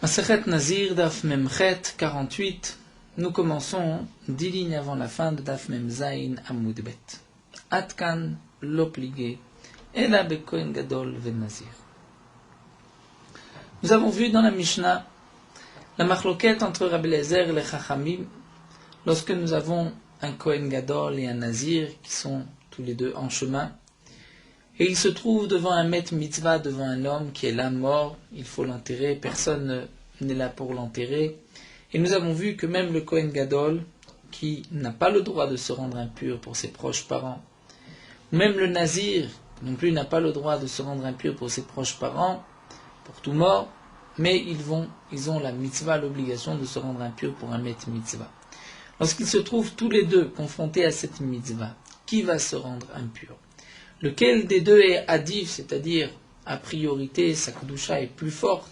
Masechet Nazir, Daf Memchet 48. Nous commençons 10 lignes avant la fin de Daf Mem Zayin Amud Bet. Atkan l'obligé, Ela Bekohen Gadol ve Nazir. Nous avons vu dans la Mishnah la machloket entre Rabbi Eliezer et les Chachamim lorsque nous avons un Kohen Gadol et un Nazir qui sont tous les deux en chemin. Et il se trouve devant un maître mitzvah, devant un homme qui est là mort, il faut l'enterrer, personne n'est là pour l'enterrer. Et nous avons vu que même le Kohen Gadol, qui n'a pas le droit de se rendre impur pour ses proches parents, même le Nazir, non plus, n'a pas le droit de se rendre impur pour ses proches parents, pour tout mort, mais ils ont la mitzvah, l'obligation de se rendre impur pour un maître mitzvah. Lorsqu'ils se trouvent tous les deux confrontés à cette mitzvah, qui va se rendre impur? Lequel des deux est adif, c'est-à-dire a priorité, sa kedusha est plus forte,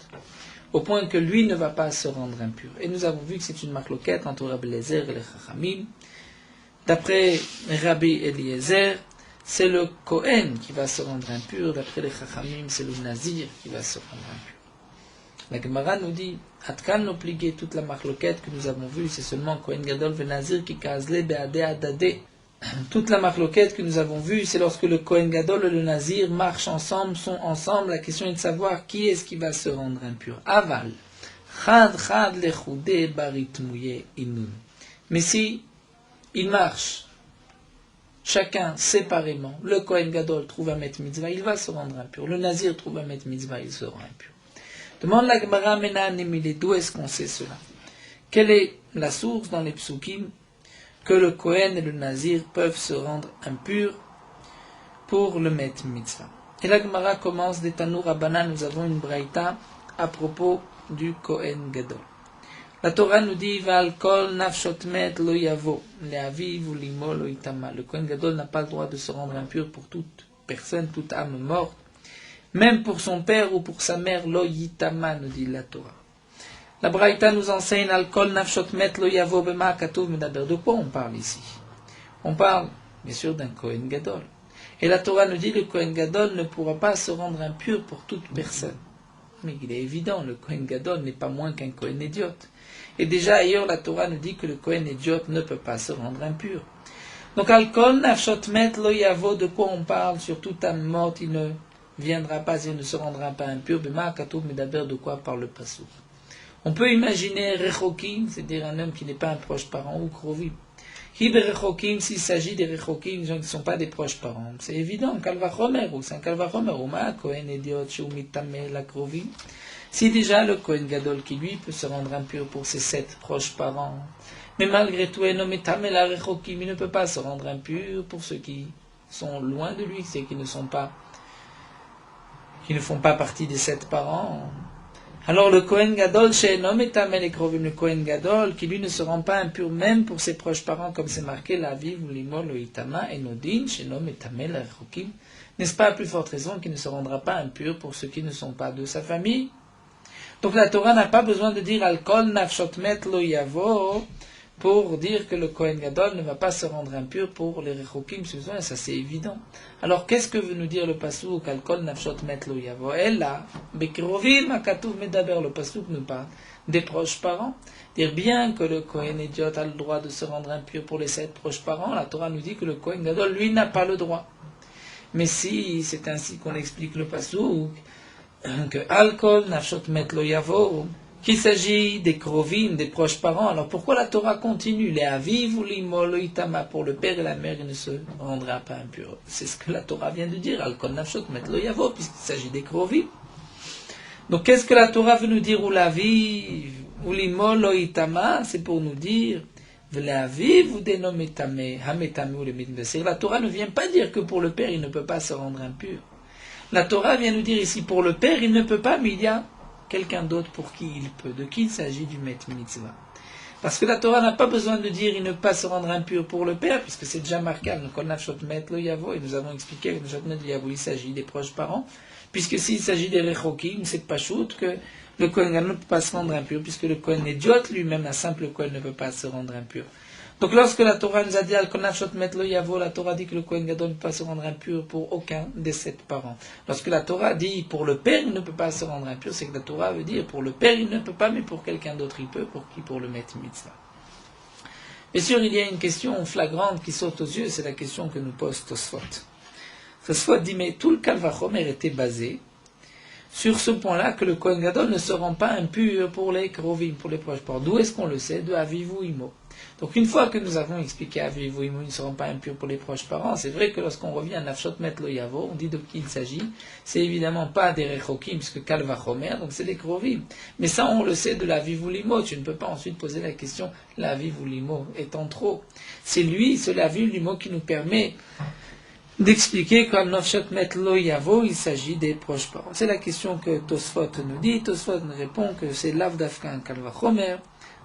au point que lui ne va pas se rendre impur. Et nous avons vu que c'est une machloket entre Rabbi Eliezer et les Chachamim. D'après Rabbi Eliezer, c'est le Kohen qui va se rendre impur. D'après les Chachamim, c'est le Nazir qui va se rendre impur. La Gemara nous dit, Atkan l'obligé, toute la machloket que nous avons vue, c'est seulement Kohen Gadol ve Nazir qui kazle be'ade adade. Toute la machloket que nous avons vue, c'est lorsque le Kohen Gadol et le Nazir marchent ensemble, sont ensemble. La question est de savoir qui est-ce qui va se rendre impur. Aval. Chad lechude baritmouye inun. Mais si ils marchent chacun séparément, le Kohen Gadol trouve un maître mitzvah, il va se rendre impur. Le Nazir trouve un maître mitzvah, il se rend impur. Demande la Gemara Mena Nemile, d'où est-ce qu'on sait cela? Quelle est la source dans les psukim que le Kohen et le Nazir peuvent se rendre impurs pour le maître mitzvah? Et la Gemara commence des Tanour Rabbanan, nous avons une braïta à propos du Kohen Gadol. La Torah nous dit Val kol nafshot met lo yavo le'aviv ulimo lo itama. Le Kohen Gadol n'a pas le droit de se rendre impur pour toute personne, toute âme morte, même pour son père ou pour sa mère, lo yitama, nous dit la Torah. La Braïta nous enseigne Al-Kol Nafshot Met Lo Yavo Bema Katuv Medaber. De quoi on parle ici? On parle, bien sûr, d'un Kohen Gadol. Et la Torah nous dit que le Kohen Gadol ne pourra pas se rendre impur pour toute personne. Mais il est évident, le Kohen Gadol n'est pas moins qu'un Kohen idiote. Et déjà ailleurs, la Torah nous dit que le Kohen idiote ne peut pas se rendre impur. Donc Al-Kol Nafshot Met Lo Yavo, de quoi on parle? Sur toute âme morte, il ne viendra pas, il ne se rendra pas impur. Bema Katuv Medaber, de quoi parle le Pasuk? On peut imaginer Rechokim, c'est-à-dire un homme qui n'est pas un proche parent, ou Krovim. Hibe Rechokim, s'il s'agit des Rechokim, des gens qui ne sont pas des proches parents. C'est évident, Kalvachomer, ou c'est un Kalvachomer, ou Ma, Kohen Ediot, Shumitame, la Krovim. Si déjà le Kohen Gadol qui lui peut se rendre impur pour ses 7 proches parents, mais malgré tout, Enomitame, la Rechokim, il ne peut pas se rendre impur pour ceux qui sont loin de lui, c'est qui ne font pas partie des 7 parents. Alors le Kohen Gadol, le Kohen Gadol, qui lui ne se rend pas impur même pour ses proches parents, comme c'est marqué, la vive ou l'imol ou itama, et nodin, shenom etamel achokim, n'est-ce pas à plus forte raison qu'il ne se rendra pas impur pour ceux qui ne sont pas de sa famille? Donc la Torah n'a pas besoin de dire al-kol nafshot met lo yavo, pour dire que le Kohen Gadol ne va pas se rendre impur pour les rechokim, ça c'est évident. Alors qu'est-ce que veut nous dire le pasuk al-kol nafshot met lo yavo? Ella bekrovim akatuv medaber, le pasuk nous parle des proches parents. Dire bien que le Kohen idiot a le droit de se rendre impur pour les 7 proches parents, la Torah nous dit que le Kohen Gadol lui n'a pas le droit. Mais si c'est ainsi qu'on explique le pasuk, que al-kol nafshot met lo yavo, qu'il s'agit des krovim, des proches parents, alors pourquoi la Torah continue? Les aviv ou l'imol itama, pour le père et la mère, il ne se rendra pas impur. C'est ce que la Torah vient de dire, al-kol nafshot met lo yavo, puisqu'il s'agit des krovim. Donc qu'est-ce que la Torah veut nous dire? Ou l'aviv ou l'imol itama, c'est pour nous dire v'le'aviv ou denom etame, hametame ou le mitbesir. La Torah ne vient pas dire que pour le père, il ne peut pas se rendre impur. La Torah vient nous dire ici, pour le père, il ne peut pas, mais il y a quelqu'un d'autre pour qui il peut. De qui il s'agit? Du maître mitzvah. Parce que la Torah n'a pas besoin de dire il ne peut pas se rendre impur pour le père, puisque c'est déjà marqué, et nous avons expliqué que il s'agit des proches parents, puisque s'il s'agit des rechokim, c'est pas shoot que le Kohen ne peut pas se rendre impur, puisque le Kohen idiot lui-même, un simple Kohen, ne peut pas se rendre impur. Donc lorsque la Torah nous a dit Al-Konafshot Metlo Yavo, la Torah dit que le Kohen Gadol ne peut pas se rendre impur pour aucun des 7 parents. Lorsque la Torah dit pour le père il ne peut pas se rendre impur, c'est que la Torah veut dire pour le père il ne peut pas, mais pour quelqu'un d'autre il peut, pour qui? Pour le Maître Mitzvah. Bien sûr, il y a une question flagrante qui saute aux yeux, c'est la question que nous pose Tosfot. Tosfot dit mais tout le Kal Vachomer était basé sur ce point-là que le Kohen Gadol ne se rend pas impur pour les Krovim, pour les proches parents. D'où est-ce qu'on le sait? De Avivu Imo. Donc une fois que nous avons expliqué Avivu Imo, ils ne seront pas impurs pour les proches parents, c'est vrai que lorsqu'on revient à Nafshot Met Lo Yavo, on dit de qui il s'agit. C'est évidemment pas des Rechokim, puisque Kal Vachomer, donc c'est des Krovim. Mais ça, on le sait de l'Avivu Limo. Tu ne peux pas ensuite poser la question, l'Avivu Limo étant trop. C'est lui, c'est l'Avivu Limo qui nous permet d'expliquer qu'en Nafshot Met Lo Yavo, il s'agit des proches parents. C'est la question que Tosfot nous dit. Tosfot nous répond que c'est l'Avdafkan Kal Vachomer.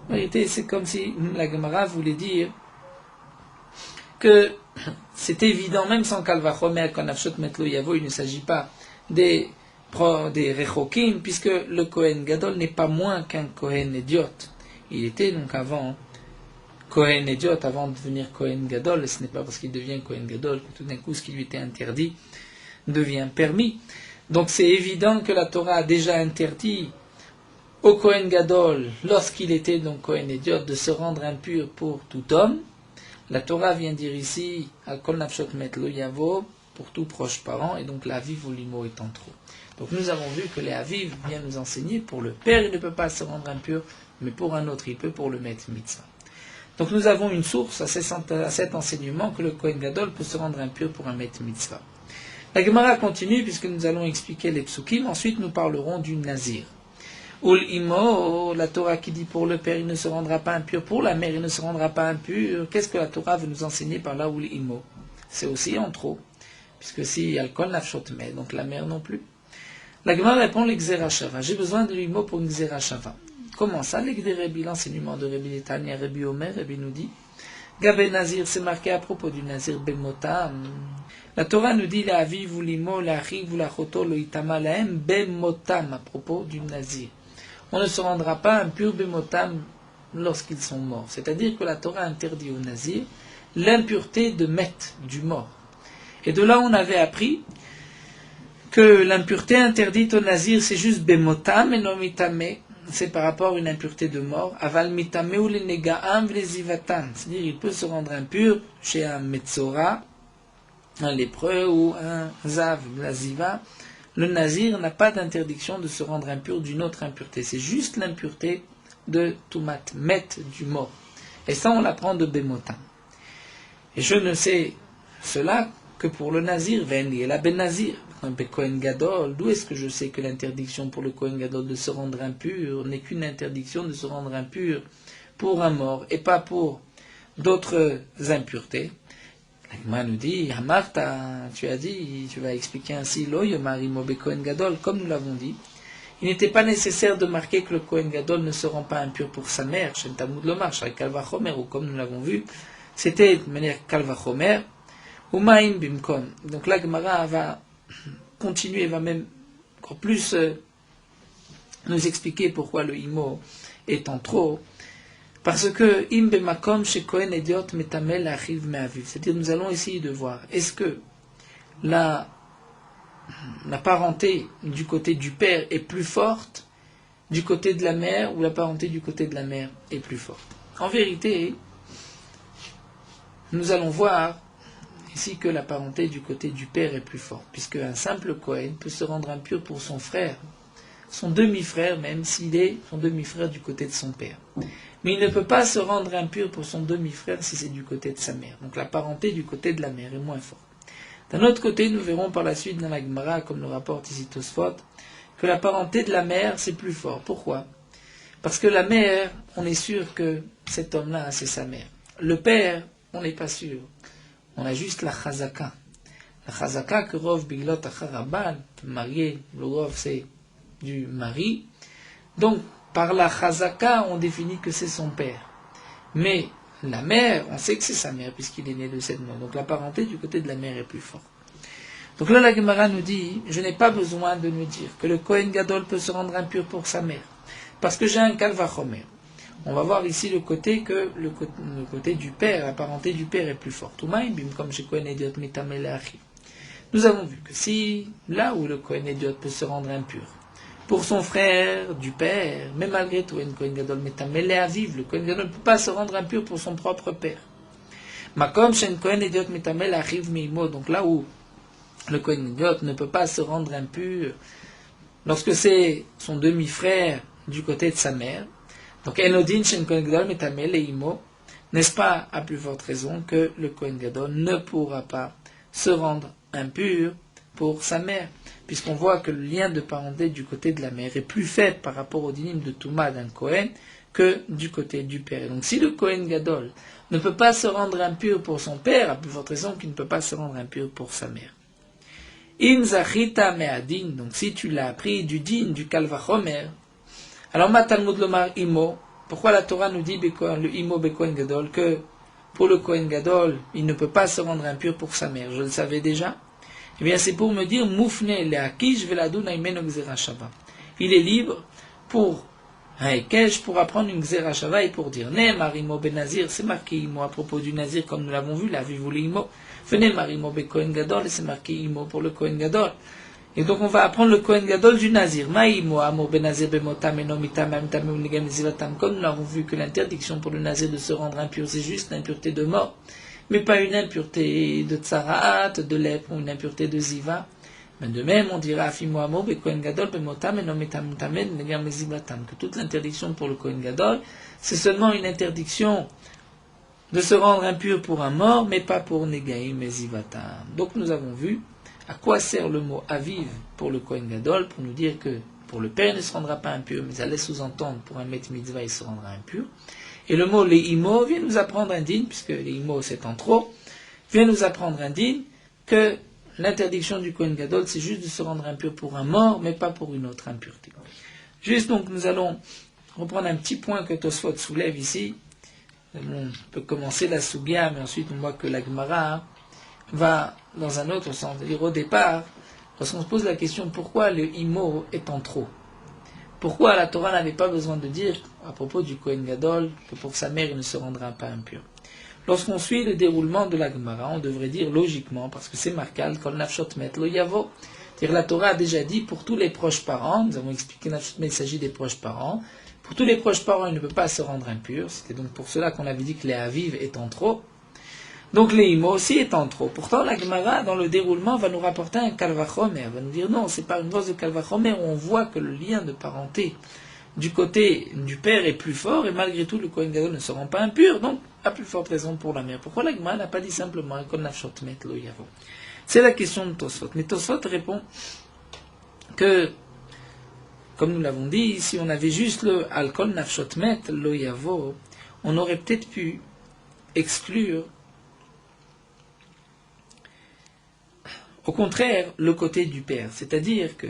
En vérité, c'est comme si la Gemara voulait dire que c'est évident, même sans Kal Vachomer, qu'en Nafshot Met Lo Yavo, il ne s'agit pas des Rechokim, puisque le Kohen Gadol n'est pas moins qu'un Kohen Idiot. Il était donc avant Kohen Idiot, avant de devenir Kohen Gadol, et ce n'est pas parce qu'il devient Kohen Gadol que tout d'un coup ce qui lui était interdit devient permis. Donc c'est évident que la Torah a déjà interdit au Kohen Gadol, lorsqu'il était donc Kohen Idiot, de se rendre impur pour tout homme. La Torah vient dire ici, Al Kol Nafshot Met Lo Yavo, pour tout proche parent, et donc la Aviv ou Limo étant trop. Donc nous avons vu que les Aviv viennent nous enseigner, pour le père il ne peut pas se rendre impur, mais pour un autre il peut, pour le Maître Mitzvah. Donc nous avons une source à cet enseignement que le Kohen Gadol peut se rendre impur pour un Maître Mitzvah. La Gemara continue, puisque nous allons expliquer les psukim, ensuite nous parlerons du Nazir. Ul Imo, la Torah qui dit pour le père il ne se rendra pas impur, pour la mère il ne se rendra pas impur. Qu'est-ce que la Torah veut nous enseigner par là Ul Imo? C'est aussi en trop, puisque si Alkol Nafshot Met, donc la mère non plus. La Gemara répond l'Xerashava. J'ai besoin de l'Imo pour une Xerashava. Comment ça? L'Egderebi, l'enseignement de Rabbi Netanya, Rabbi Omer, Rabbi nous dit Gabé Nazir, c'est marqué à propos du Nazir Bemotam. La Torah nous dit la Aviv ou l'Imo, la Achiv ou la Choto, le Itama, la M, Bemotam, à propos du Nazir. On ne se rendra pas impur Bemotam lorsqu'ils sont morts. C'est-à-dire que la Torah interdit au Nazir l'impureté de Met, du mort. Et de là, on avait appris que l'impureté interdite au Nazir, c'est juste Bemotam et non Mitame. C'est par rapport à une impureté de mort. Aval Mitame ou les Negaam les Ivatan. C'est-à-dire il peut se rendre impur chez un Metzora, un lépreux ou un Zav, la Ziva. Le Nazir n'a pas d'interdiction de se rendre impur d'une autre impureté. C'est juste l'impureté de Tumat, Met, du mort. Et ça, on l'apprend de Bemotam. Et je ne sais cela que pour le Nazir, Venli et la Ben Nazir. Kohen Gadol, d'où est-ce que je sais que l'interdiction pour le Kohen Gadol de se rendre impur n'est qu'une interdiction de se rendre impur pour un mort et pas pour d'autres impuretés? L'Agma nous dit, Hamarta, tu as dit, tu vas expliquer ainsi, Loy Marimo be Kohen Gadol, comme nous l'avons dit. Il n'était pas nécessaire de marquer que le Kohen Gadol ne se rend pas impur pour sa mère, Shem Talmud Lomar, Shai Kal Vachomer, ou comme nous l'avons vu, c'était de manière Kal Vachomer, ou Maim Bimkom. Donc la Gemara va continuer, va même encore plus nous expliquer pourquoi le Imo est en trop. Parce que im bemakom chez Kohen Idiot metamel achiv me'aviv. C'est-à-dire nous allons essayer de voir est-ce que la parenté du côté du père est plus forte du côté de la mère ou la parenté du côté de la mère est plus forte. En vérité, nous allons voir ici que la parenté du côté du père est plus forte, puisque un simple Kohen peut se rendre impur pour son frère, son demi-frère, même s'il est son demi-frère du côté de son père. Mais il ne peut pas se rendre impur pour son demi-frère si c'est du côté de sa mère. Donc la parenté du côté de la mère est moins forte. D'un autre côté, nous verrons par la suite dans la Gemara, comme le rapporte ici Tosfot, que la parenté de la mère, c'est plus fort. Pourquoi? Parce que la mère, on est sûr que cet homme-là, c'est sa mère. Le père, on n'est pas sûr. On a juste la chazaka. La chazaka que Rov Biglot Acharabal, marié, le Rov c'est du mari. Donc, par la chazaka, on définit que c'est son père. Mais la mère, on sait que c'est sa mère, puisqu'il est né de cette mère. Donc la parenté du côté de la mère est plus forte. Donc là, la Gemara nous dit, je n'ai pas besoin de nous dire que le Kohen Gadol peut se rendre impur pour sa mère. Parce que j'ai un Kal Vachomer. on va voir ici le côté que le côté du père, la parenté du père est plus forte. Comme chez Kohen Ediot Mitamel Achi. Nous avons vu que si, là où le Kohen Ediot peut se rendre impur, pour son frère du père, mais malgré tout, un Kohen Gadol Mitamel Aviv, le Kohen Gadol ne peut pas se rendre impur pour son propre père. Makom Shen Kohen Ediot Mitamel Achiv Meimo, donc là où le Kohen Ediot ne peut pas se rendre impur, lorsque c'est son demi-frère du côté de sa mère, donc Enodin Shen Kohen Gadol Mitamel Eimo, n'est-ce pas à plus forte raison que le Kohen Gadol ne pourra pas se rendre impur pour sa mère, puisqu'on voit que le lien de parenté du côté de la mère est plus faible par rapport au dinim de Touma d'un Kohen que du côté du père. Donc si le Kohen Gadol ne peut pas se rendre impur pour son père, à plus forte raison qu'il ne peut pas se rendre impur pour sa mère. In zachita me'adin, donc si tu l'as appris du din, du kalvachomer, alors ma Talmud lomar imo, pourquoi la Torah nous dit le imo bekohen gadol, que pour le Kohen Gadol, il ne peut pas se rendre impur pour sa mère, je le savais déjà. Eh bien c'est pour me dire, moufne le'akish veladun aimeno gzera shava. Il est libre pour Haïkesh pour apprendre une Gzera Shava et pour dire Ne marimo ben Nazir, c'est marqué Imo à propos du Nazir comme nous l'avons vu, la vive ou l'Imo. Venez marimo ben Kohen Gadol et c'est marqué Imo pour le Kohen Gadol. Et donc on va apprendre le Kohen Gadol du Nazir. Maïmo amo ben Nazir ben motam et nomitam amtam nigam zivatam. Comme nous l'avons vu que l'interdiction pour le Nazir de se rendre impur, c'est juste l'impureté de mort, mais pas une impureté de tsaraat, de lèpre ou une impureté de ziva. Mais de même, on dira Afimoamo, Kohen Gadol, Bemotam, et Nometam Tamen, Negam Mezibatam, que toute l'interdiction pour le Kohen Gadol, c'est seulement une interdiction de se rendre impur pour un mort, mais pas pour Negaim Mezibatam. Donc nous avons vu à quoi sert le mot Aviv pour le Kohen Gadol, pour nous dire que pour le père il ne se rendra pas impur, mais ça laisse sous-entendre pour un Met Mitzvah il se rendra impur. Et le mot Leimo vient nous apprendre un din, puisque Leimo c'est en trop, vient nous apprendre un din que l'interdiction du Kohen Gadol, c'est juste de se rendre impur pour un mort, mais pas pour une autre impureté. Juste donc, nous allons reprendre un petit point que Tosfot soulève ici. On peut commencer la Sugia, mais ensuite on voit que la Gemara va dans un autre sens. C'est-à-dire au départ, lorsqu'on se pose la question pourquoi le Imo est en trop, pourquoi la Torah n'avait pas besoin de dire à propos du Kohen Gadol que pour sa mère il ne se rendra pas impur. Lorsqu'on suit le déroulement de la Gemara, on devrait dire logiquement, parce que c'est marqué, Kol nafshot met lo yavo. C'est-à-dire la Torah a déjà dit pour tous les proches parents, nous avons expliqué nafshot met, il s'agit des proches parents, pour tous les proches parents il ne peut pas se rendre impur, c'était donc pour cela qu'on avait dit que les aviv étant trop, donc les imo aussi étant trop. Pourtant la Gemara dans le déroulement va nous rapporter un kalvachomer, va nous dire non, c'est pas une voix de kalvachomer où on voit que le lien de parenté du côté du père est plus fort, et malgré tout le Kohen Gadol ne se rend pas impur, donc à plus forte raison pour la mère. Pourquoi la Gemara n'a pas dit simplement Kol nafshot met lo yavo? C'est la question de Tosfot. Mais Tosfot répond que, comme nous l'avons dit, si on avait juste le al Kol nafshot met lo yavo, on aurait peut-être pu exclure, au contraire, le côté du père. C'est-à-dire que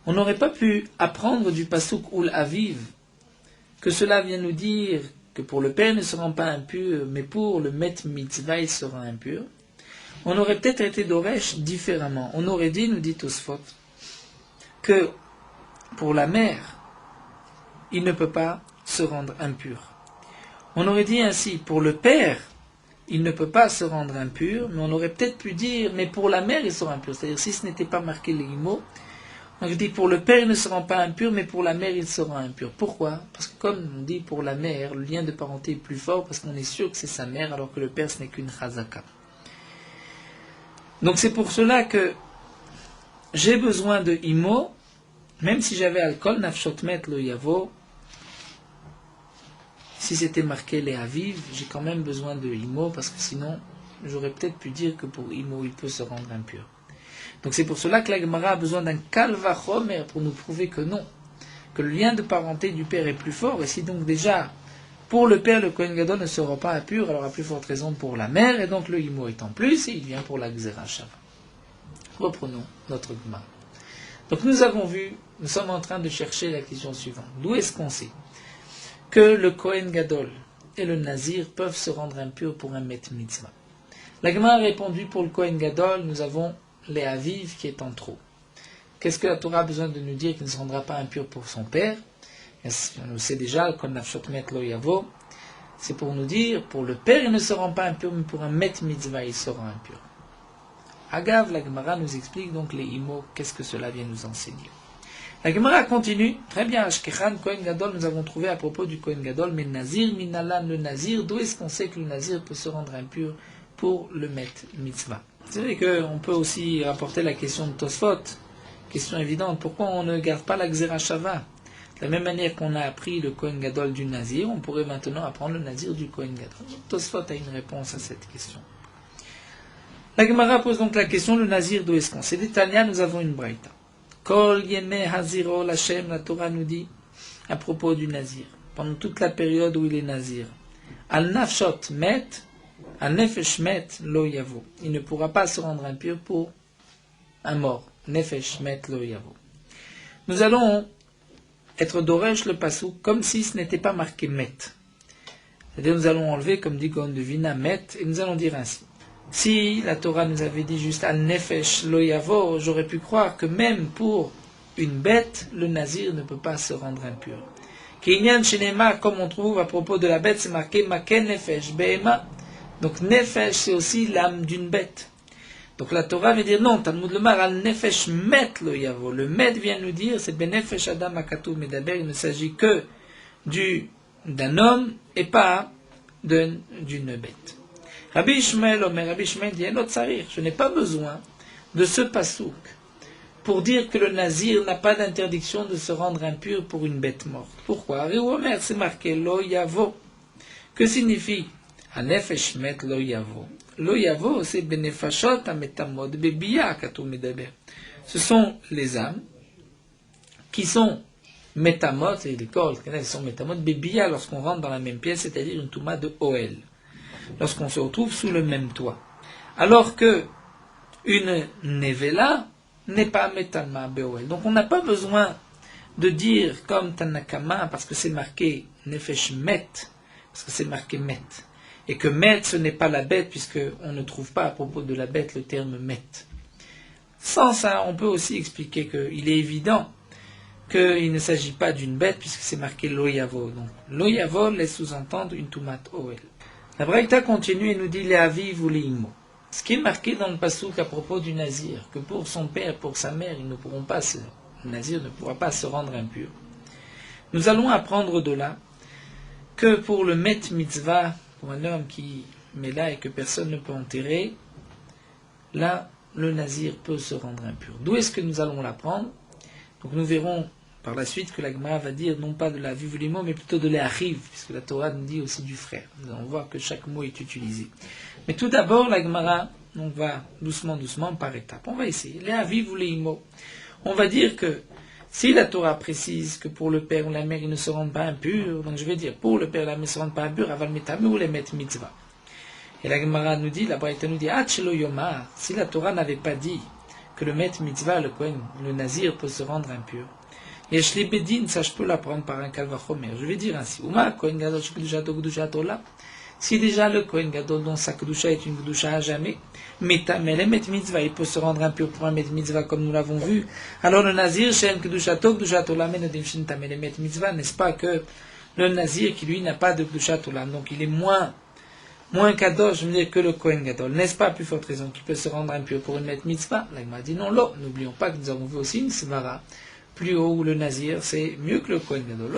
on n'aurait pas pu apprendre du pasuk Ul Aviv que cela vient nous dire que pour le père ne se rend pas impur, mais pour le Met Mitzvah il sera impur. On aurait peut-être été d'Oresh différemment. On aurait dit, nous dit Tosfot, que pour la mère, il ne peut pas se rendre impur. On aurait dit ainsi, pour le père, il ne peut pas se rendre impur, mais on aurait peut-être pu dire, mais pour la mère il sera impur. C'est-à-dire si ce n'était pas marqué les mots, on dit pour le père il ne se rend pas impur, mais pour la mère il sera impur. Pourquoi? Parce que comme on dit pour la mère, le lien de parenté est plus fort parce qu'on est sûr que c'est sa mère, alors que le père ce n'est qu'une chazaka. Donc c'est pour cela que j'ai besoin de imo, même si j'avais alcool, nafshot met lo yavo, si c'était marqué les aviv, j'ai quand même besoin de imo, parce que sinon j'aurais peut-être pu dire que pour imo il peut se rendre impur. Donc c'est pour cela que la Gemara a besoin d'un kalvachomer pour nous prouver que non, que le lien de parenté du père est plus fort, et si donc déjà pour le père le Kohen Gadol ne sera pas impur, alors à plus forte raison pour la mère, et donc le imo est en plus, et il vient pour la Gzera Shava. Reprenons notre Gemara. Donc nous avons vu, nous sommes en train de chercher la question suivante. D'où est-ce qu'on sait que le Kohen Gadol et le Nazir peuvent se rendre impurs pour un Met Mitzvah? La Gemara a répondu pour le Kohen Gadol, nous avons les aviv qui est en trop. Qu'est-ce que la Torah a besoin de nous dire qu'il ne se rendra pas impur pour son père? On le sait déjà, Kol Nafshot Met Lo Yavo, c'est pour nous dire, pour le père, il ne se rend pas impur, mais pour un Met Mitzvah, il se rend impur. Agav, la Gemara nous explique donc les imo, qu'est-ce que cela vient nous enseigner. La Gemara continue, très bien, Ashkechan, Kohen Gadol, nous avons trouvé à propos du Kohen Gadol, mais Nazir, Minalan, le Nazir, d'où est-ce qu'on sait que le Nazir peut se rendre impur pour le Met Mitzvah? C'est vrai qu'on peut aussi rapporter la question de Tosfot, question évidente, pourquoi on ne garde pas la Xera Shava? De la même manière qu'on a appris le Kohen Gadol du Nazir, on pourrait maintenant apprendre le Nazir du Kohen Gadol. Tosfot a une réponse à cette question. La Gemara pose donc la question, le Nazir, d'où est-ce qu'on sait? D'Itania, nous avons une braïta. Kol Yemeh Haziro, l'Hachem, la Torah nous dit, à propos du Nazir, pendant toute la période où il est Nazir. Al Nafshot Met, Al Nefesh Met Lo Yavo. Il ne pourra pas se rendre impur pour un mort. Nefesh Met Lo Yavo. Nous allons être d'Oresh le Passouk, comme si ce n'était pas marqué Met. C'est-à-dire nous allons enlever, comme dit Gon de Vina, Met, et nous allons dire ainsi. Si la Torah nous avait dit juste Al Nefesh Lo Yavo, j'aurais pu croire que même pour une bête, le Nazir ne peut pas se rendre impur. Kinyan Shenema, comme on trouve à propos de la bête, c'est marqué Maken Nefesh Behema. Donc Nefesh, c'est aussi l'âme d'une bête. Donc la Torah veut dire non, Talmud Lomar Al Nefesh Met Lo Yavo. Le Met vient nous dire, c'est Benefesh Adam Akatou Medaber, il ne s'agit que d'un homme et pas d'une bête. Rabbi Ishmael, Rabbi Ishmael dit, je n'ai pas besoin de ce pasouk pour dire que le Nazir n'a pas d'interdiction de se rendre impur pour une bête morte. Pourquoi? Omer, c'est marqué Lo Yavo. Que signifie Anefesh Met Lo Yavo? Lo Yavo, c'est Benefashot Ametamod Bebiya Katou Medaber. Ce sont les âmes qui sont métamot, et les corps, ils sont métamot Bebiya lorsqu'on rentre dans la même pièce, c'est-à-dire une touma de Oel. Lorsqu'on se retrouve sous le même toit. Alors que une nevela n'est pas metama beoel. Donc on n'a pas besoin de dire comme Tanakama, parce que c'est marqué nefesh met, parce que c'est marqué met. Et que met, ce n'est pas la bête, puisqu'on ne trouve pas à propos de la bête le terme met. Sans ça, on peut aussi expliquer qu'il est évident qu'il ne s'agit pas d'une bête, puisque c'est marqué loyavo. Donc loyavo laisse sous-entendre une tumat oel. La Braïta continue et nous dit les aviv ou les imo. Ce qui est marqué dans le pasouk à propos du Nazir, que pour son père, pour sa mère, le Nazir ne pourra pas se rendre impur. Nous allons apprendre de là que pour le Met Mitzvah, pour un homme qui met là et que personne ne peut enterrer, là, le Nazir peut se rendre impur. D'où est-ce que nous allons l'apprendre? Donc nous verrons par la suite que la Gemara va dire non pas de la vive limo, mais plutôt de l'arrive, puisque la Torah nous dit aussi du frère. Nous allons voir que chaque mot est utilisé. Mais tout d'abord, la Gemara, on va doucement, par étapes. On va essayer. Les aviv ou les imo. On va dire que si la Torah précise que pour le père ou la mère, ils ne se rendent pas impurs, donc je vais dire pour le père et la mère ne se rendent pas impurs, aval metame ou les met mitzvah. Et la Gemara nous dit, la Braïta nous dit, Achelo Yomar, si la Torah n'avait pas dit que le met mitzvah, le Kohen, le Nazir peut se rendre impur, Yeshli Bedin, ça je peux l'apprendre par un Kalvachomer. Je vais dire ainsi. Uma, Kohen Gadol, Shekudushato, Kudushato, si déjà le Kohen Gadol, dont sa Kedusha est une Kedusha à jamais, Metamel, Met Mitzvah, il peut se rendre impur pour un Met Mitzvah comme nous l'avons vu. Alors le Nazir, Shen Kedushato, Kudushato, Menedim Shin Tamel, Met Mitzvah, n'est-ce pas que le Nazir qui lui n'a pas de Kedushato, donc il est moins Kadosh, je veux dire, que le Kohen Gadol. N'est-ce pas, à plus forte raison, qu'il peut se rendre impur pour une Met Mitzvah? Là, il m'a dit non, là, n'oublions pas que nous avons vu aussi une Svara. Plus haut où le Nazir, c'est mieux que le Kohen Gadol.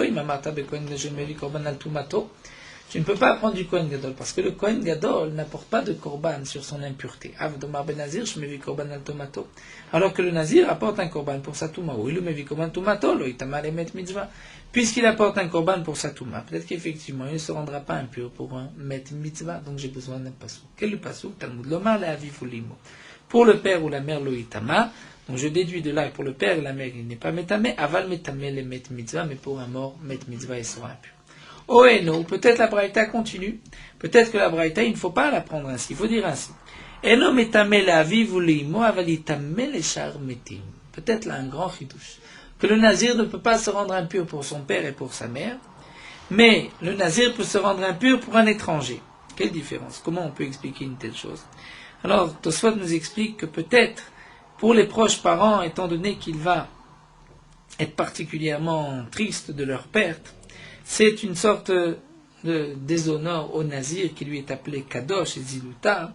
Je ne peux pas apprendre du Kohen Gadol, parce que le Kohen Gadol n'apporte pas de korban sur son impureté. Alors que le Nazir apporte un korban pour sa touma. Puisqu'il apporte un korban pour sa touma, peut-être qu'effectivement, il ne se rendra pas impur pour un met mitzvah, donc j'ai besoin d'un pasouk. Quel est le pasouk? Talmud Lomar le aviv ou l'imo. Pour le père ou la mère, loïtama. Donc je déduis de là, pour le père et la mère, il n'est pas métamé, aval métamé les met mitzvah, mais pour un mort, met mitzvah, il sera impur. Oh et non, peut-être la braïta continue, peut-être que la braïta, il ne faut pas la prendre ainsi, il faut dire ainsi. Eno métamé la vive ou l'imo, aval itamé les char metim. Peut-être là un grand chidouche, que le nazir ne peut pas se rendre impur pour son père et pour sa mère, mais le nazir peut se rendre impur pour un étranger. Quelle différence? Comment on peut expliquer une telle chose? Alors, Tosfot nous explique que peut-être, pour les proches parents, étant donné qu'il va être particulièrement tristes de leur perte, c'est une sorte de déshonneur au Nazir qui lui est appelé Kadosh et Ziluta,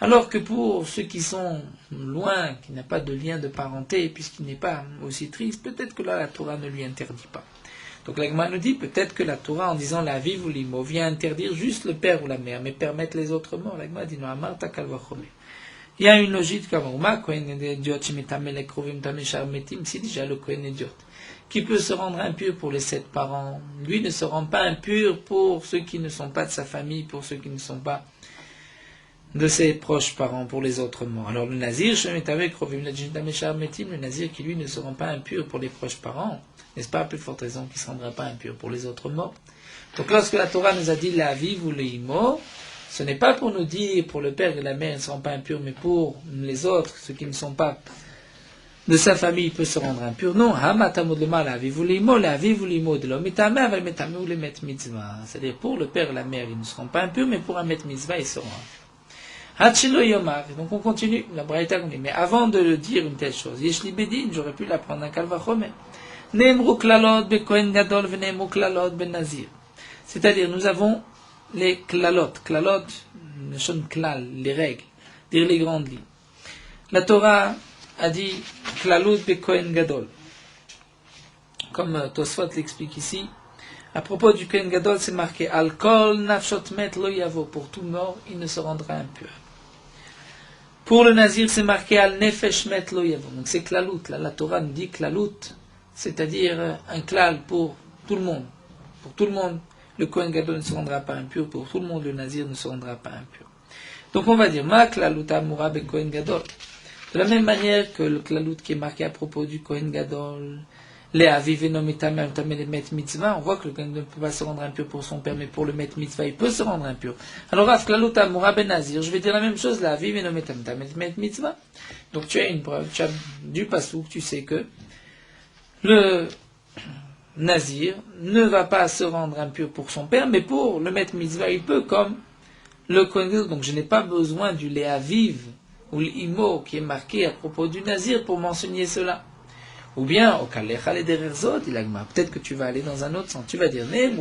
alors que pour ceux qui sont loin, qui n'ont pas de lien de parenté, puisqu'il n'est pas aussi triste, peut-être que là la Torah ne lui interdit pas. Donc l'Agma nous dit peut-être que la Torah, en disant la vie ou l'imo, vient interdire juste le père ou la mère, mais permettre les autres morts. L'Agma dit non, Amarta Kalvachome. Il y a une logique comme Oma, Kohen Idiot, Shemitamel Ekrovim Tameshar Metim, si déjà le Kohen Idiot, qui peut se rendre impur pour les 7 parents, lui ne se rend pas impur pour ceux qui ne sont pas de sa famille, pour ceux qui ne sont pas de ses proches parents, pour les autres morts. Alors le Nazir, le Nazir qui lui ne se rend pas impur pour les proches parents, n'est-ce pas à plus forte raison qu'il ne se rendra pas impur pour les autres morts. Donc lorsque la Torah nous a dit la vie ou le imo, ce n'est pas pour nous dire pour le père et la mère ils ne seront pas impurs, mais pour les autres, ceux qui ne sont pas de sa famille, il peut se rendre impur. Non, c'est-à-dire pour le père et la mère, ils ne seront pas impurs, mais pour un met mitzvah, ils seront impurs. Donc on continue, la Braïta continue. Mais avant de dire une telle chose, Yeshli Bedin, j'aurais pu l'apprendre un Kalvachome. Neemru klalot be Kohen Gadol veneemru klalot ben Nazir. C'est-à-dire, nous avons les klalot, les règles, dire les grandes lignes. La Torah a dit klalut be Kohen Gadol. Comme Tosfot l'explique ici, à propos du Kohen Gadol, c'est marqué Al kol nafshot met lo yavo. Pour tout mort, il ne se rendra impur. Pour le Nazir, c'est marqué Al nefesh met lo yavo. Donc c'est klalut. Là, la Torah nous dit klalut, c'est-à-dire un klal pour tout le monde. Pour tout le monde, le Kohen Gadol ne se rendra pas impur. Pour tout le monde, le Nazir ne se rendra pas impur. Donc on va dire Ma klalut amura be Kohen Gadol. De la même manière que le klalut qui est marqué à propos du Kohen Gadol, on voit que le Kohen ne peut pas se rendre impur pour son père, mais pour le met mitzvah, il peut se rendre impur. Alors, je vais dire la même chose, donc tu as une preuve, tu as du pasouk, tu sais que le Nazir ne va pas se rendre impur pour son père, mais pour le met mitzvah, il peut, comme le Kohen Gadol. Donc je n'ai pas besoin du Léaviv ou l'imo qui est marqué à propos du Nazir pour m'enseigner cela. Ou bien, peut-être que tu vas aller dans un autre sens. Tu vas dire, peut-être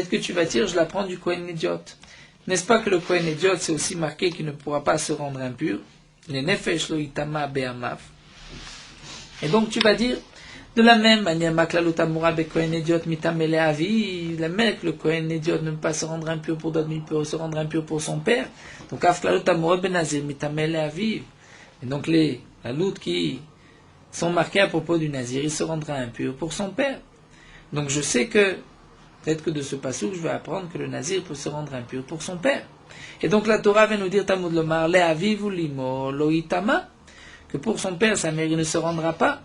que tu vas dire, je l'apprends du Kohen Idiot. N'est-ce pas que le Kohen Idiot, c'est aussi marqué qu'il ne pourra pas se rendre impur. Et donc tu vas dire, de la même manière, la même que le Kohen Idiot ne peut pas se rendre impur pour d'autres, mais il peut se rendre impur pour son père. Donc, et donc les laloutes qui sont marquées à propos du Nazir, il se rendra impur pour son père. Donc je sais que, peut-être que de ce passage, je vais apprendre que le Nazir peut se rendre impur pour son père. Et donc la Torah vient nous dire, Talmud Lomar, Le'aviv ou limo loitama, que pour son père, sa mère, il ne se rendra pas.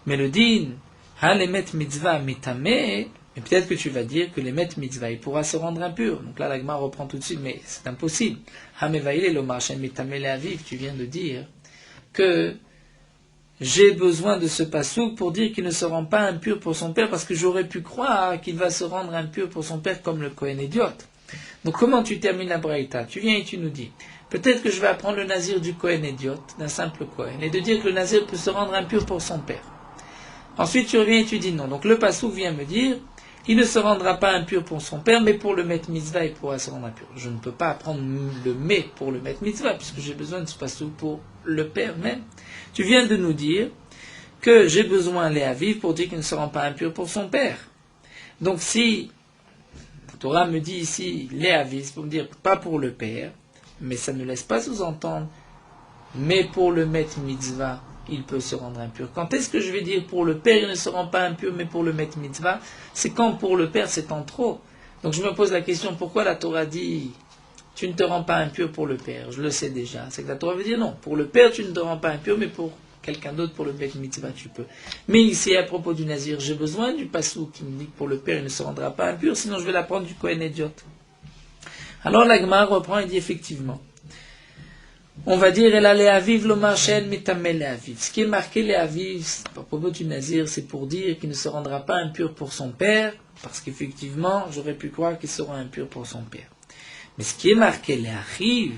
Mais le din, Halemet mitzvah mitame, et peut-être que tu vas dire que les met mitzvah, il pourra se rendre impur. Donc là, la Gemara reprend tout de suite, mais c'est impossible. Hamevaïle lomar shen mitame le'aviv, tu viens de dire que j'ai besoin de ce passouk pour dire qu'il ne se rend pas impur pour son père, parce que j'aurais pu croire qu'il va se rendre impur pour son père comme le Kohen Idiot. Donc comment tu termines la Braïta? Tu viens et tu nous dis, peut-être que je vais apprendre le Nazir du Kohen Idiot, d'un simple Kohen, et de dire que le Nazir peut se rendre impur pour son père. Ensuite tu reviens et tu dis non. Donc le passouk vient me dire, il ne se rendra pas impur pour son père, mais pour le met mitzvah, il pourra se rendre impur. Je ne peux pas apprendre le mais pour le met mitzvah, puisque j'ai besoin de ce passouk pour le père même. Tu viens de nous dire que j'ai besoin les aviv pour dire qu'il ne se rend pas impur pour son père. Donc si la Torah me dit ici les aviv, c'est pour me dire pas pour le père, mais ça ne laisse pas sous-entendre, mais pour le met mitzvah, il peut se rendre impur. Quand est-ce que je vais dire pour le père, il ne se rend pas impur, mais pour le met mitzvah? C'est quand pour le père, c'est en trop. Donc je me pose la question, pourquoi la Torah dit tu ne te rends pas impur pour le père? Je le sais déjà. C'est que la Torah veut dire non, pour le père, tu ne te rends pas impur, mais pour quelqu'un d'autre, pour le met mitzvah, tu peux. Mais ici, à propos du Nazir, j'ai besoin du passou qui me dit que pour le père, il ne se rendra pas impur, sinon je vais l'apprendre du Kohen Idiot. Alors la Gemara reprend et dit effectivement, on va dire, elle a les aviv le marchen mitamé les aviv. Ce qui est marqué les aviv, à propos du Nazir, c'est pour dire qu'il ne se rendra pas impur pour son père, parce qu'effectivement, j'aurais pu croire qu'il sera impur pour son père. Mais ce qui est marqué les achiv,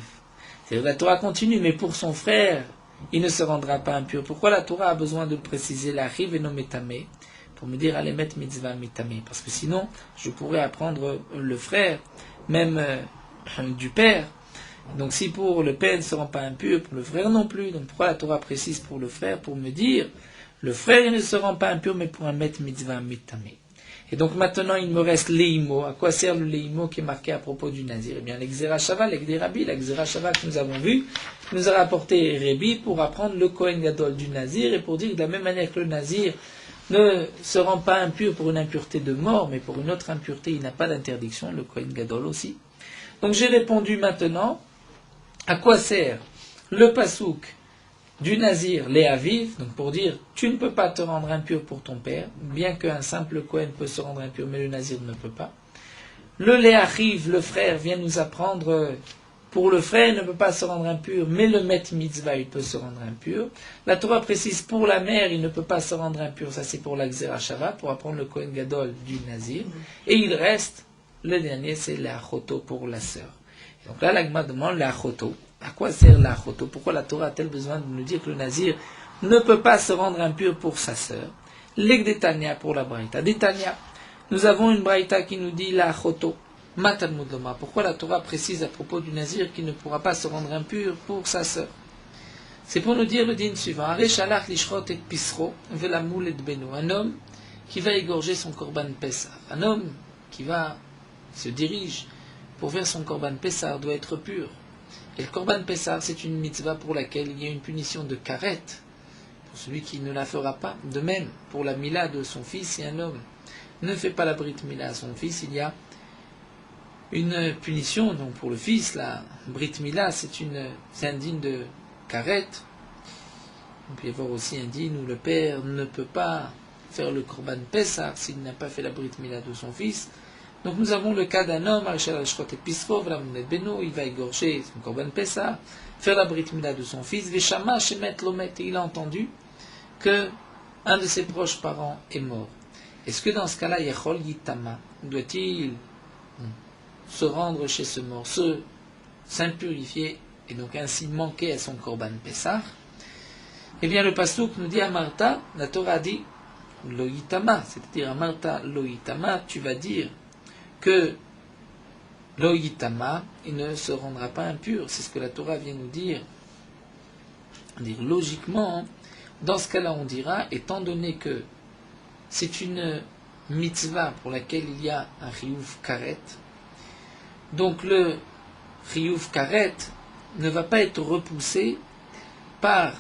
c'est que la Torah continue, mais pour son frère il ne se rendra pas impur. Pourquoi la Torah a besoin de préciser la rive et non métamé pour me dire allez mettre mitzvah métamé? Parce que sinon, je pourrais apprendre le frère, même du père. Donc si pour le père ne se rend pas impur, pour le frère non plus. Donc pourquoi la Torah précise pour le frère? Pour me dire, le frère il ne se rend pas impur, mais pour un mettre mitzvah métamé. Et donc maintenant, il me reste l'Eimo. À quoi sert le l'Eimo qui est marqué à propos du Nazir? Eh bien, l'Exera Shava, l'Egderabi, l'Exera Shava que nous avons vu, nous a rapporté Rébi pour apprendre le Kohen Gadol du Nazir et pour dire que de la même manière que le Nazir ne se rend pas impur pour une impureté de mort, mais pour une autre impureté, il n'a pas d'interdiction, le Kohen Gadol aussi. Donc j'ai répondu maintenant, à quoi sert le Pasouk du Nazir, les Aviv, donc pour dire, tu ne peux pas te rendre impur pour ton père, bien qu'un simple Kohen peut se rendre impur, mais le Nazir ne peut pas. Le Léachiv, le frère, vient nous apprendre, pour le frère, il ne peut pas se rendre impur, mais le Met Mitzvah, il peut se rendre impur. La Torah précise, pour la mère, il ne peut pas se rendre impur, ça c'est pour la Xera Shava, pour apprendre le Kohen Gadol du Nazir. Et il reste, le dernier, c'est l'Achoto pour la sœur. Donc là, l'Agma demande l'Achoto. À quoi sert l'Achoto? Pourquoi la Torah a-t-elle besoin de nous dire que le Nazir ne peut pas se rendre impur pour sa sœur? L'Egdetania pour la Braïta. D'Etania, nous avons une Braïta qui nous dit l'Achoto. Matalmud Loma. Pourquoi la Torah précise à propos du Nazir qu'il ne pourra pas se rendre impur pour sa sœur? C'est pour nous dire le din suivant. Arechalach lishrot et pisro velamul et beno. Un homme qui va égorger son korban Pessah. Un homme qui se dirige pour faire son korban Pessah doit être pur. Et le Korban Pessah, c'est une mitzvah pour laquelle il y a une punition de karet, pour celui qui ne la fera pas. De même, pour la mila de son fils, si un homme ne fait pas la brit mila à son fils, il y a une punition. Donc pour le fils, la brit mila, c'est indigne de karet. Il peut y avoir aussi un digne où le père ne peut pas faire le Korban Pessah s'il n'a pas fait la brit mila de son fils. Donc nous avons le cas d'un homme, il va égorger son Korban Pessah, faire la brit mila de son fils, Veshama Shemet Lomet, et il a entendu que un de ses proches parents est mort. Est-ce que dans ce cas-là, Yechol Yitama, doit-il se rendre chez ce mort, s'impurifier et donc ainsi manquer à son Korban Pessah? Eh bien le Pasuk nous dit à Martha, la Torah dit Lo Yitama, c'est-à-dire à Martha Lo Yitama, tu vas dire que Lo Yitama, il ne se rendra pas impur. C'est ce que la Torah vient nous dire. Logiquement, dans ce cas-là, on dira, étant donné que c'est une mitzvah pour laquelle il y a un Riyuv Karet, donc le Riyuv Karet ne va pas être repoussé par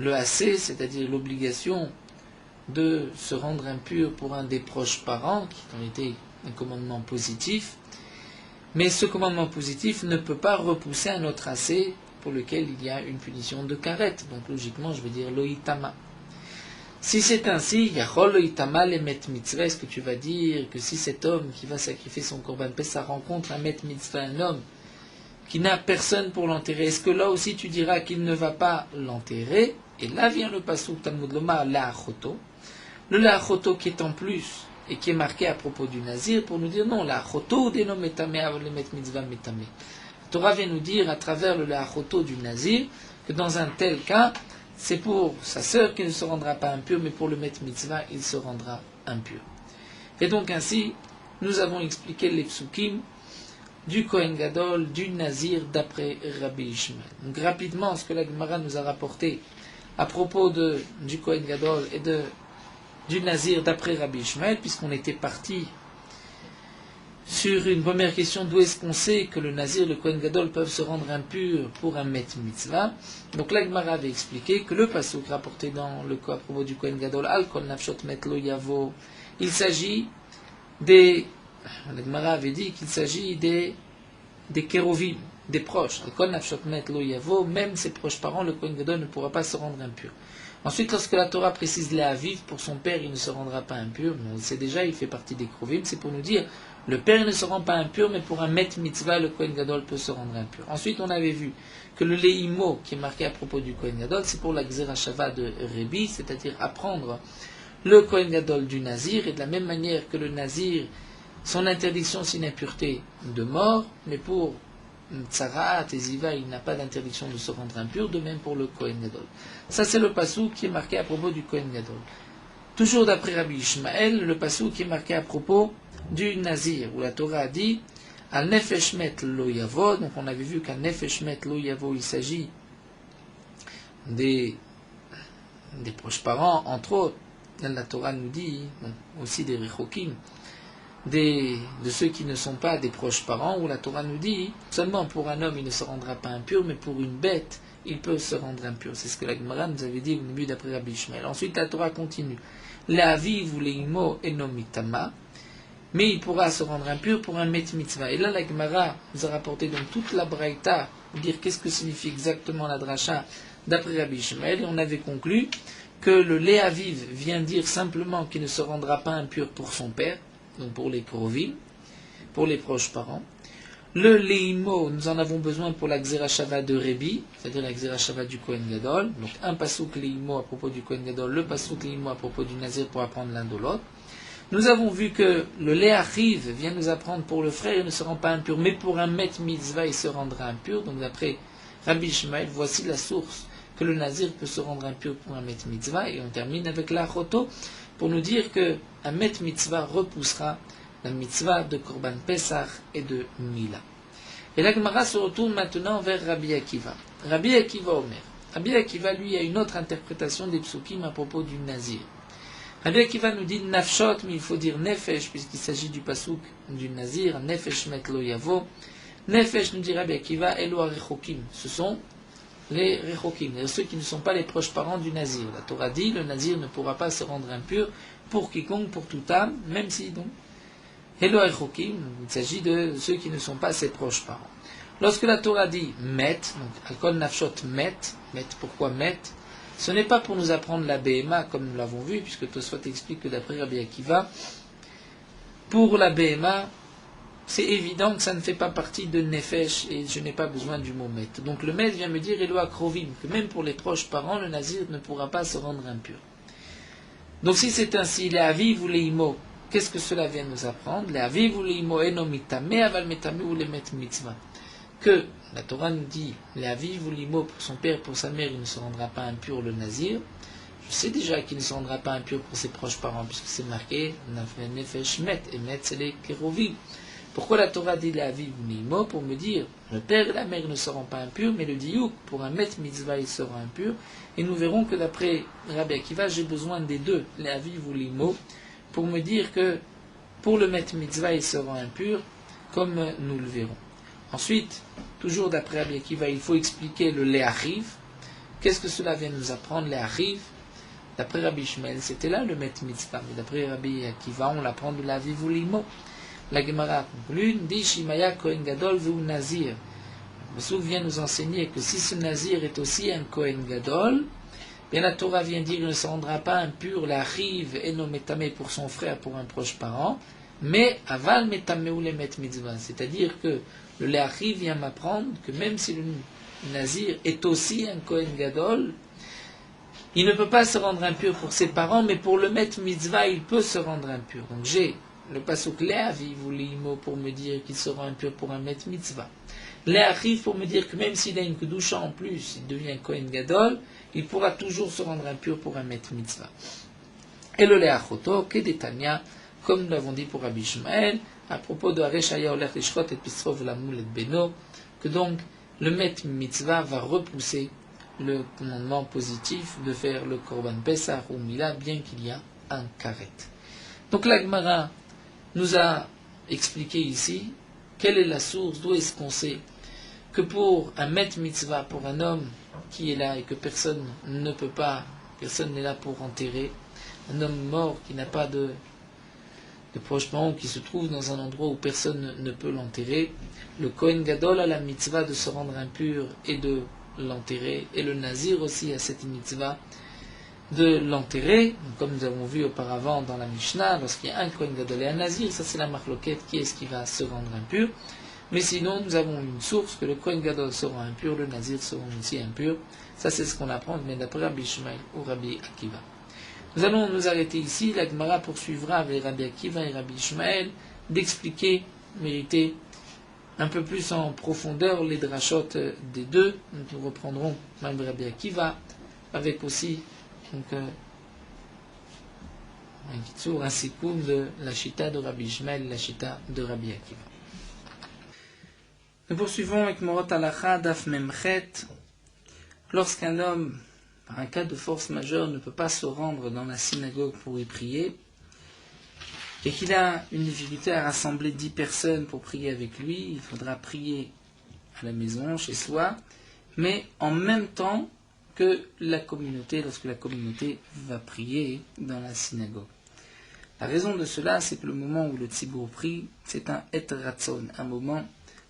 le AC, c'est-à-dire l'obligation de se rendre impur pour un des proches parents, qui ont été un commandement positif, mais ce commandement positif ne peut pas repousser un autre assez pour lequel il y a une punition de karet. Donc logiquement, je vais dire loïtama. Si c'est ainsi, yachol loïtama le met mitzvah, est-ce que tu vas dire que si cet homme qui va sacrifier son korban pessah rencontre un met mitzvah, un homme qui n'a personne pour l'enterrer, est-ce que là aussi tu diras qu'il ne va pas l'enterrer? Et là vient le pasuk Talmud Lomar la'achoto, le la'achoto qui est en plus et qui est marqué à propos du Nazir pour nous dire non, la'achoto deno metame le met mitzvah metame. La Torah vient nous dire à travers le la'achoto du Nazir que dans un tel cas, c'est pour sa sœur qui ne se rendra pas impur, mais pour le met mitzvah, il se rendra impur. Et donc ainsi, nous avons expliqué les psukim du Kohen Gadol, du Nazir d'après Rabbi Ishmael. Donc rapidement, ce que la Gemara nous a rapporté à propos du Kohen Gadol et du Nazir d'après Rabbi Ishmael, puisqu'on était parti sur une première question, d'où est-ce qu'on sait que le Nazir et le Kohen Gadol peuvent se rendre impurs pour un Met Mitzvah. Donc la Gemara avait expliqué que le pasuk rapporté dans le cas à propos du Kohen Gadol, Al Kol Nafshot Met Lo Yavo, il s'agit la Gemara avait dit qu'il s'agit des kérovim, des proches. Al Kol Nafshot Met Lo Yavo, même ses proches parents, le Kohen Gadol ne pourra pas se rendre impur. Ensuite, lorsque la Torah précise les Aviv, pour son père, il ne se rendra pas impur, mais on le sait déjà, il fait partie des Krovim, c'est pour nous dire, le père ne se rend pas impur, mais pour un Met Mitzvah, le Kohen Gadol peut se rendre impur. Ensuite, on avait vu que le Leimo, qui est marqué à propos du Kohen Gadol, c'est pour la Xera Shava de Rébi, c'est-à-dire apprendre le Kohen Gadol du Nazir, et de la même manière que le Nazir, son interdiction, c'est une impureté de mort, mais pour Tzarat et Ziva, il n'a pas d'interdiction de se rendre impur, de même pour le Kohen Gadol. Ça, c'est le passou qui est marqué à propos du Kohen Gadol. Toujours d'après Rabbi Ishmael, le passou qui est marqué à propos du Nazir, où la Torah a dit Al Nefesh Met Lo Yavo. Donc on avait vu qu'Al Nefesh Met Lo Yavo, il s'agit des proches parents, entre autres. La Torah nous dit aussi des Rechokim, de ceux qui ne sont pas des proches parents, où la Torah nous dit seulement pour un homme il ne se rendra pas impur, mais pour une bête il peut se rendre impur. C'est ce que la Gemara nous avait dit au début d'après Rabbi Ishmael. Ensuite la Torah continue. La vive ou leimo enomitama, mais il pourra se rendre impur pour un met mitzvah. Et là la Gemara nous a rapporté donc toute la braïta, dire qu'est-ce que signifie exactement la dracha d'après Rabbi Ishmael, et on avait conclu que le léaviv vient dire simplement qu'il ne se rendra pas impur pour son père, donc pour les krovim, pour les proches parents. Le leimo, nous en avons besoin pour la xerashava de Rebi, c'est-à-dire la xerashava du Kohen Gadol. Donc un pasouk leimo à propos du Kohen Gadol, le pasouk leimo à propos du Nazir pour apprendre l'un de l'autre. Nous avons vu que le léachiv vient nous apprendre pour le frère, il ne se rend pas impur, mais pour un met mitzvah, il se rendra impur. Donc d'après Rabbi Ishmael, voici la source que le Nazir peut se rendre impur pour un met mitzvah. Et on termine avec la choto pour nous dire que un met mitzvah repoussera la mitzvah de Korban Pesach et de Mila. Et la Gemara se retourne maintenant vers Rabbi Akiva. Rabbi Akiva Omer. Rabbi Akiva, lui, a une autre interprétation des psukim à propos du Nazir. Rabbi Akiva nous dit nafshot, mais il faut dire nefesh, puisqu'il s'agit du pasouk du Nazir, nefesh met lo yavo. Nefesh, nous dit Rabbi Akiva, elo arechokim. Ce sont les rechokim, ceux qui ne sont pas les proches parents du Nazir. La Torah dit, le Nazir ne pourra pas se rendre impur pour quiconque, pour toute âme, même si donc Helo Echokim, il s'agit de ceux qui ne sont pas ses proches parents. Lorsque la Torah dit met, donc Alkol Nafshot met, pourquoi met? Ce n'est pas pour nous apprendre la BMA comme nous l'avons vu, puisque Tosfot explique que d'après Rabbi Akiva, pour la BMA, c'est évident que ça ne fait pas partie de Nefesh et je n'ai pas besoin du mot met. Donc le met vient me dire Helo Akrovim, que même pour les proches parents, le Nazir ne pourra pas se rendre impur. Donc si c'est ainsi, les aviv ou les imo, qu'est-ce que cela vient nous apprendre? Les aviv ou les imo enomitame aval metame ou les met mitzvah. Que la Torah nous dit, les aviv ou les imo pour son père, pour sa mère, il ne se rendra pas impur le Nazir. Je sais déjà qu'il ne se rendra pas impur pour ses proches parents, puisque c'est marqué nefesh met, et met c'est les kérovim. Pourquoi la Torah dit les aviv ou les imo? Pour me dire, le père et la mère ne seront pas impurs, mais le diouk, pour un met mitzvah, il sera impur. Et nous verrons que d'après Rabbi Akiva, j'ai besoin des deux, les aviv ou les imo, pour me dire que pour le met mitzvah, il sera impur, comme nous le verrons. Ensuite, toujours d'après Rabbi Akiva, il faut expliquer le léachiv. Qu'est-ce que cela vient nous apprendre, léachiv? D'après Rabbi Ishmael, c'était là le met mitzvah, mais d'après Rabbi Akiva, on l'apprend de l'aviv ou l'imo. La Gemara conclut, dit Shimaya Kohen Gadol vu Nazir. Le Souk vient nous enseigner que si ce Nazir est aussi un Kohen Gadol, bien la Torah vient dire qu'il ne se rendra pas impur la rive et non metame pour son frère, pour un proche parent, mais aval metame ou les met mitzvah. C'est-à-dire que le Léachiv vient m'apprendre que même si le Nazir est aussi un Kohen Gadol, il ne peut pas se rendre impur pour ses parents, mais pour le met mitzvah, il peut se rendre impur. Donc j'ai le pasuk Léaviv ou l'imo pour me dire qu'il sera impur pour un met mitzvah. Léachiv pour me dire que même s'il a une kedusha en plus, il devient Kohen Gadol, il pourra toujours se rendre impur pour un met mitzvah. Et le Léachoto, Kedetania, comme nous l'avons dit pour Rabbi Ishmael, à propos de Hareshaya Olech Lishchot et Pisrov Lamul et Beno, que donc le met mitzvah va repousser le commandement positif de faire le Korban Pesach ou Mila, bien qu'il y a un karet. Donc la Gemara nous a expliqué ici quelle est la source, d'où est-ce qu'on sait que pour un met mitzvah, pour un homme qui est là et que personne ne peut pas, personne n'est là pour enterrer, un homme mort qui n'a pas de proche parent, qui se trouve dans un endroit où personne ne peut l'enterrer, le Kohen Gadol a la mitzvah de se rendre impur et de l'enterrer, et le Nazir aussi a cette mitzvah de l'enterrer, comme nous avons vu auparavant dans la Mishnah, lorsqu'il y a un Kohen Gadol et un Nazir, ça c'est la marloquette, qui est-ce qui va se rendre impur. Mais sinon, nous avons une source que le Kohen Gadol sera impur, le Nazir sera aussi impur. Ça c'est ce qu'on apprend, mais d'après Rabbi Ishmael ou Rabbi Akiva. Nous allons nous arrêter ici, la Gemara poursuivra avec Rabbi Akiva et Rabbi Ishmael d'expliquer, mériter un peu plus en profondeur les drachot des deux. Nous reprendrons même Rabbi Akiva, avec aussi donc, un sikoum de la chita de Rabbi Ishmael, la chita de Rabbi Akiva. Nous poursuivons avec Morot Halacha Daf Memchet. Lorsqu'un homme, par un cas de force majeure, ne peut pas se rendre dans la synagogue pour y prier, et qu'il a une difficulté à rassembler 10 personnes pour prier avec lui, il faudra prier à la maison, chez soi, mais en même temps que la communauté, lorsque la communauté va prier dans la synagogue. La raison de cela, c'est que le moment où le tzibour prie, c'est un et ratzon, un moment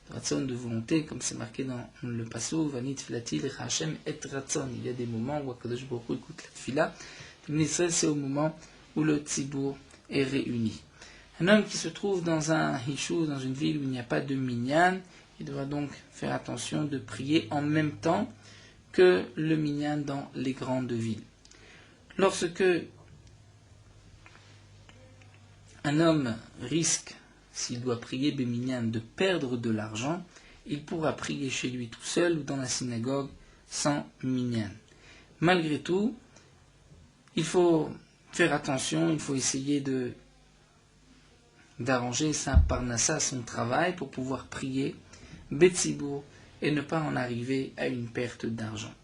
de ratzon de volonté, comme c'est marqué dans le pasuk, vanit filati lecha Hashem et ratzon. Il y a des moments où Akadosh Baruch Hu écoute la tfila. C'est au moment où le tzibour est réuni. Un homme qui se trouve dans un hishou, dans une ville où il n'y a pas de minyan, il devra donc faire attention de prier en même temps que le minyan dans les grandes villes. Lorsque un homme risque, s'il doit prier béminyan, de perdre de l'argent, il pourra prier chez lui tout seul ou dans la synagogue sans minyan. Malgré tout, il faut faire attention, il faut essayer d'arranger sa parnassa, son travail, pour pouvoir prier betsibour et ne pas en arriver à une perte d'argent.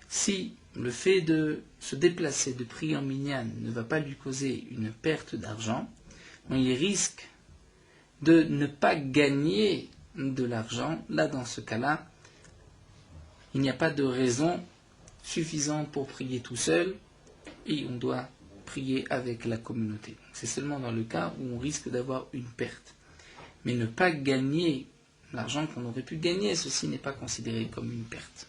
Si le fait de se déplacer, de prier en minyan, ne va pas lui causer une perte d'argent, il risque de ne pas gagner de l'argent. Là, dans ce cas-là, il n'y a pas de raison suffisante pour prier tout seul et on doit prier avec la communauté. C'est seulement dans le cas où on risque d'avoir une perte. Mais ne pas gagner l'argent qu'on aurait pu gagner, ceci n'est pas considéré comme une perte.